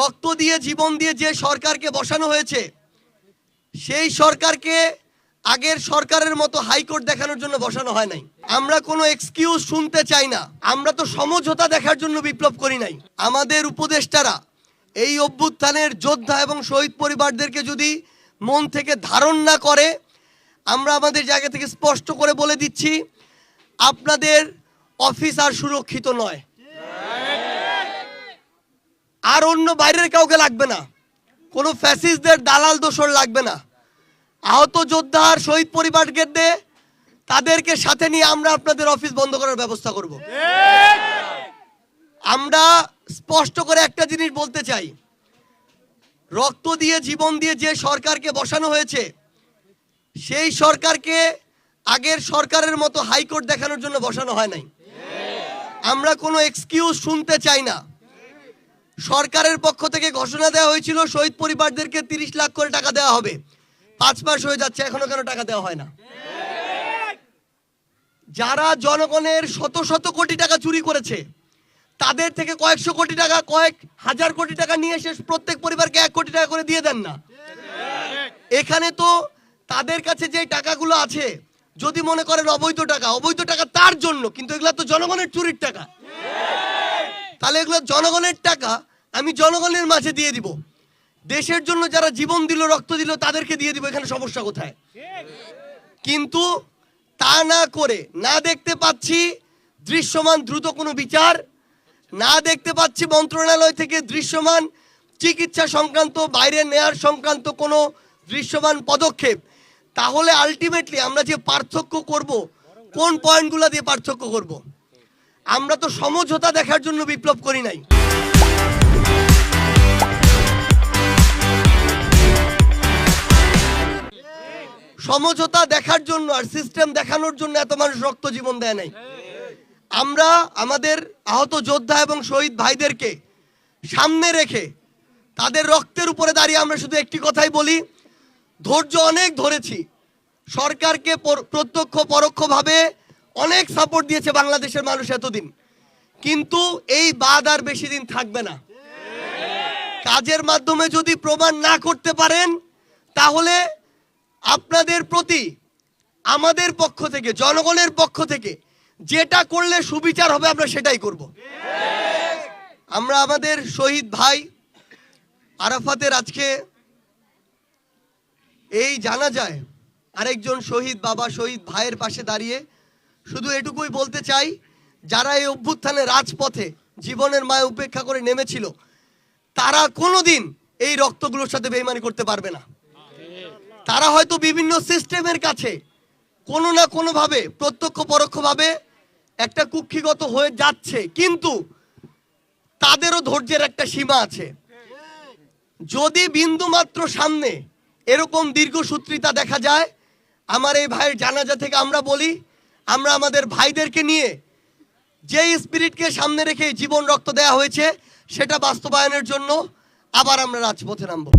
রক্ত দিয়ে জীবন দিয়ে যে সরকারকে বসানো হয়েছে সেই সরকারকে আগের সরকারের মতো হাইকোর্ট দেখানোর জন্য বসানো হয় নাই। আমরা কোনো এক্সকিউজ শুনতে চাই না। আমরা তো সমঝোতা দেখার জন্য বিপ্লব করি নাই। আমাদের উপদেষ্টারা এই অভ্যুত্থানের যোদ্ধা এবং শহীদ পরিবারদেরকে যদি মন থেকে ধারণ না করে, আমরা আমাদের জায়গা থেকে স্পষ্ট করে বলে দিচ্ছি, আপনাদের অফিস আর সুরক্ষিত নয়। আর অন্য বাইরের কাউকে লাগবে না, কোনো ফ্যাসিস্টদের দালাল দোসর লাগবে না। আহত যোদ্ধা আর শহীদ পরিবারকে তাদেরকে সাথে নিয়ে আমরা আপনাদের অফিস বন্ধ করার ব্যবস্থা করব। আমরা স্পষ্ট করে একটা জিনিস বলতে চাই, রক্ত দিয়ে জীবন দিয়ে যে সরকারকে বসানো হয়েছে সেই সরকারকে আগের সরকারের মতো হাইকোর্ট দেখানোর জন্য বসানো হয় নাই। আমরা কোনো এক্সকিউজ শুনতে চাই না। সরকারের পক্ষ থেকে ঘোষণা দেওয়া হয়েছিল শহীদ পরিবারদেরকে 30 লাখ করে টাকা দেওয়া হবে। 5 মাস হয়ে যাচ্ছে, এখনো কেন টাকা দেওয়া হয় না? যারা জনগণের শত শত কোটি টাকা চুরি করেছে তাদের থেকে কয়েকশো কোটি টাকা, কয়েক হাজার কোটি টাকা নিয়ে এসে প্রত্যেক পরিবারকে 1 কোটি টাকা করে দিয়ে দেন না। এখানে তো তাদের কাছে যে টাকাগুলো আছে, যদি মনে করেন অবৈধ টাকা তার জন্য, কিন্তু এগুলো তো জনগণের চুরির টাকা। তাহলে এগুলো জনগণের টাকা আমি জনগণের মাঝে দিয়ে দিব। দেশের জন্য যারা জীবন দিল, রক্ত দিল, তাদেরকে দিয়ে দিব। এখানে সমস্যা কোথায়? কিন্তু তা না করে না দেখতে পাচ্ছি দৃশ্যমান দ্রুত কোনো বিচার, না দেখতে পাচ্ছি মন্ত্রণালয় থেকে দৃশ্যমান চিকিৎসা সংক্রান্ত বাইরে নেয়ার সংক্রান্ত কোনো দৃশ্যমান পদক্ষেপ। তাহলে আলটিমেটলি আমরা যে পার্থক্য করব, কোন পয়েন্টগুলো দিয়ে পার্থক্য করব? আমরা তো সমঝোতা দেখার জন্য বিপ্লব করি নাই। সমঝোতা দেখার জন্য আর সিস্টেম দেখানোর জন্য এত মানুষ রক্ত জীবন দেয় নাই। আমরা আমাদের আহত যোদ্ধা এবং শহীদ ভাইদেরকে সামনে রেখে তাদের রক্তের উপরে দাঁড়িয়ে আমরা শুধু একটি কথাই বলি, ধৈর্য অনেক ধরেছি। সরকারকে প্রত্যক্ষ পরোক্ষভাবে অনেক সাপোর্ট দিয়েছে বাংলাদেশের মানুষ এতদিন, কিন্তু এই বাদ আর বেশি দিন থাকবে না। কাজের মাধ্যমে যদি প্রমাণ না করতে পারেন, তাহলে আপনাদের প্রতি আমাদের পক্ষ থেকে, জনগণের পক্ষ থেকে যেটা করলে সুবিচার হবে আমরা সেটাই করব। আমরা আমাদের শহীদ ভাই আরাফাতের আজকে এই জানাজায় আরেকজন শহীদ বাবা, শহীদ ভাইয়ের পাশে দাঁড়িয়ে শুধু এটুকুই বলতে চাই, যারা এই অভ্যুত্থানে রাজপথে জীবনের মায় উপেক্ষা করে নেমেছিল, তারা কোনোদিন এই রক্তগুলোর সাথে বেইমানি করতে পারবে না। তারা হয়তো বিভিন্ন সিস্টেমের কাছে কোনো না কোনোভাবে প্রত্যক্ষ পরোক্ষভাবে একটা কুক্ষিগত হয়ে যাচ্ছে, কিন্তু তাদেরও ধৈর্যের একটা সীমা আছে। যদি বিন্দুমাত্র সামনে এরকম দীর্ঘসূত্রিতা দেখা যায়, আমার এই ভাইয়ের জানাজা থেকে আমরা বলি, আমরা আমাদের ভাইদেরকে নিয়ে যেই স্পিরিটকে সামনে রেখে জীবন রক্ত দেওয়া হয়েছে সেটা বাস্তবায়নের জন্য আবার আমরা রাজপথে নামবো।